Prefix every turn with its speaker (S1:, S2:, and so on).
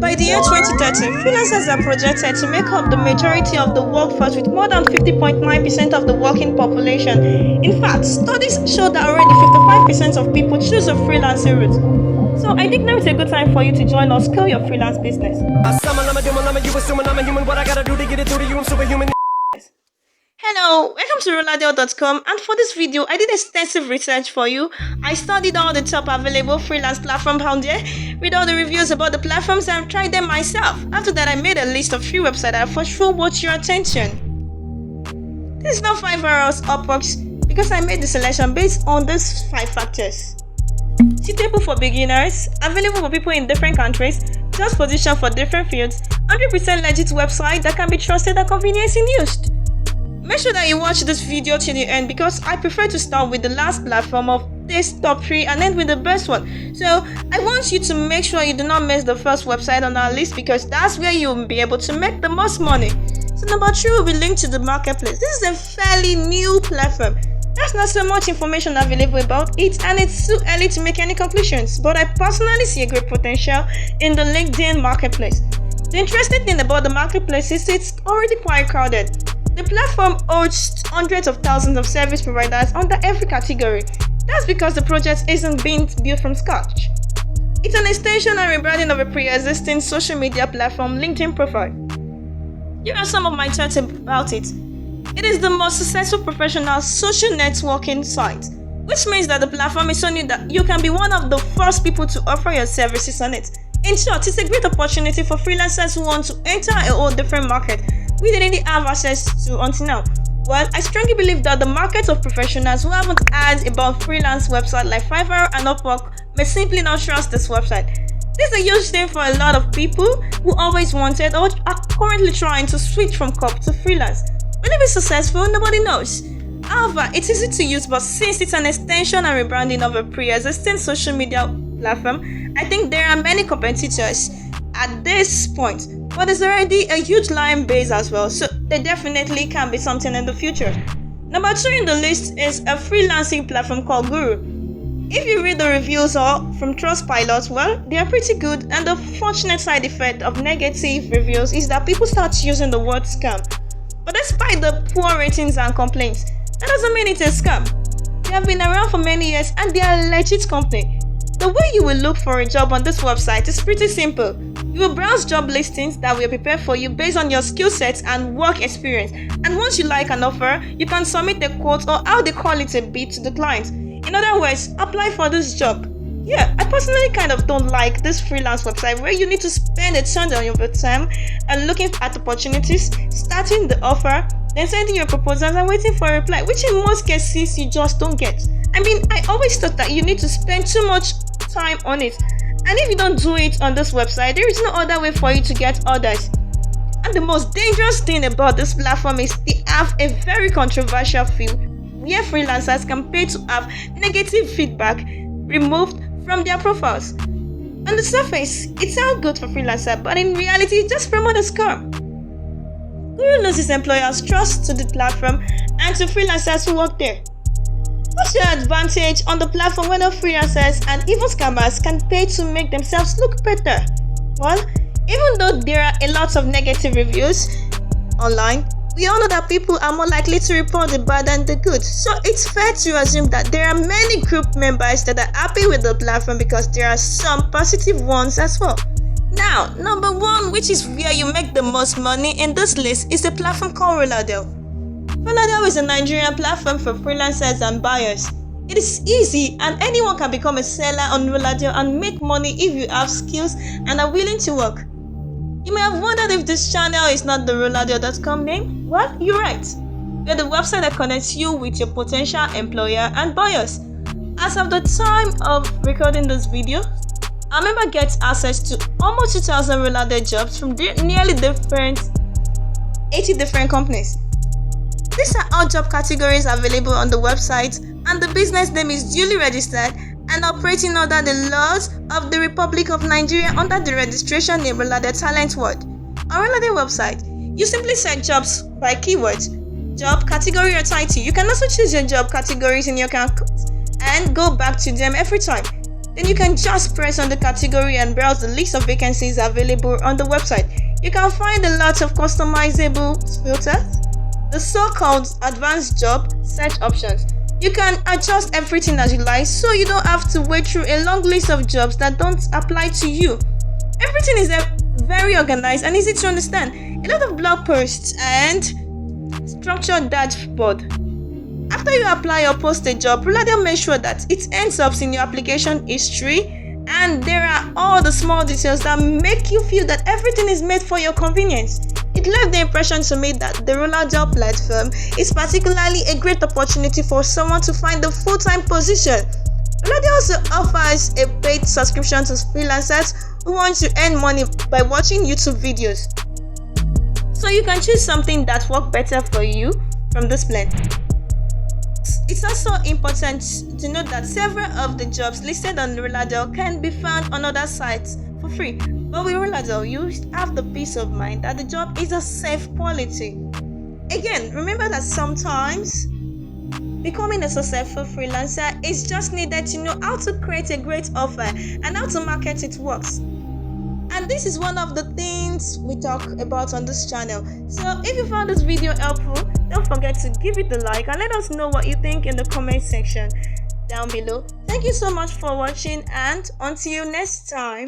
S1: By the year 2030, freelancers are projected to make up the majority of the workforce with more than 50.9% of the working population. In fact, studies show that already 55% of people choose a freelancing route. So I think now is a good time for you to join or scale your freelance business. Hello, welcome to Roladel.com, and for this video I did extensive research for you. I studied all the top available freelance platforms out there, read all the reviews about the platforms and tried them myself. After that I made a list of 3 websites that for sure watch your attention. This is not 5 hours Upworks because I made the selection based on these 5 factors. Suitable for beginners, available for people in different countries, just positioned for different fields, 100% legit website that can be trusted and conveniently used. Make sure that you watch this video till the end because I prefer to start with the last platform of this top 3 and end with the best one. So I want you to make sure you do not miss the first website on our list because that's where you will be able to make the most money. So number 3 will be linked to the marketplace. This is a fairly new platform. There's not so much information available about it and it's too early to make any conclusions, but I personally see a great potential in the LinkedIn marketplace. The interesting thing about the marketplace is it's already quite crowded. The platform hosts hundreds of thousands of service providers under every category. That's because the project isn't being built from scratch. It's an extension and rebranding of a pre-existing social media platform, LinkedIn profile. Here are some of my thoughts about it. It is the most successful professional social networking site, which means that the platform is so new that you can be one of the first people to offer your services on it. In short, it's a great opportunity for freelancers who want to enter a whole different market we didn't have access to until now. Well, I strongly believe that the market of professionals who haven't heard about freelance websites like Fiverr and Upwork may simply not trust this website. This is a huge thing for a lot of people who always wanted or are currently trying to switch from corp to freelance. Will it be successful? Nobody knows. However, it's easy to use, but since it's an extension and rebranding of a pre-existing social media platform, I think there are many competitors at this point, but there's already a huge client base as well, so there definitely can be something in the future. Number 2 in the list is a freelancing platform called Guru. If you read the reviews from Trustpilot, well, they are pretty good, and the fortunate side effect of negative reviews is that people start using the word scam. But despite the poor ratings and complaints, that doesn't mean it's a scam. They have been around for many years and they are a legit company. The way you will look for a job on this website is pretty simple. You will browse job listings that will prepare for you based on your skill sets and work experience. And once you like an offer, you can submit a quote or how they call it a bid to the client. In other words, apply for this job. Yeah, I personally kind of don't like this freelance website where you need to spend a ton of your time and looking at opportunities, starting the offer, then sending your proposals and waiting for a reply, which in most cases you just don't get. I mean, I always thought that you need to spend too much time on it, and if you don't do it on this website, there is no other way for you to get orders. And the most dangerous thing about this platform is they have a very controversial field where freelancers can pay to have negative feedback removed from their profiles. On the surface, it sounds good for freelancers, but in reality, it just promotes a scam. Guru loses employers' trust to the platform and to freelancers who work there. What's your advantage on the platform when freelancers and even scammers can pay to make themselves look better? Well, even though there are a lot of negative reviews online, we all know that people are more likely to report the bad than the good. So it's fair to assume that there are many group members that are happy with the platform because there are some positive ones as well. Now, number 1, which is where you make the most money in this list, is a platform called Roladel. Roladel is a Nigerian platform for freelancers and buyers. It is easy and anyone can become a seller on Roladel and make money if you have skills and are willing to work. You may have wondered if this channel is not the Roladel.com name. Well, you're right. We are the website that connects you with your potential employer and buyers. As of the time of recording this video, our member gets access to almost 2,000 Roladel jobs from nearly 80 different companies. These are all job categories available on the website, and the business name is duly registered and operating under the laws of the Republic of Nigeria under the registration name Roladel Talent World. On Roladel website, you simply search jobs by keywords, job, category or title. You can also choose your job categories in your account and go back to them every time. Then you can just press on the category and browse the list of vacancies available on the website. You can find a lot of customizable filters, the so-called advanced job search options. You can adjust everything as you like, so you don't have to wait through a long list of jobs that don't apply to you. Everything is very organized and easy to understand. A lot of blog posts and structured dashboard. After you apply or post a job, Roladel makes sure that it ends up in your application history, and there are all the small details that make you feel that everything is made for your convenience. It left the impression to me that the Roladel platform is particularly a great opportunity for someone to find a full-time position. Roladel also offers a paid subscription to freelancers who want to earn money by watching YouTube videos. So you can choose something that works better for you from this plan. It's also important to note that several of the jobs listed on Roladel can be found on other sites for free. But with Roladel, you have the peace of mind that the job is of safe quality. Again, remember that sometimes becoming a successful freelancer is just needed to know how to create a great offer and how to market it works. And this is one of the things we talk about on this channel. So if you found this video helpful, don't forget to give it a like and let us know what you think in the comment section down below. Thank you so much for watching, and until next time.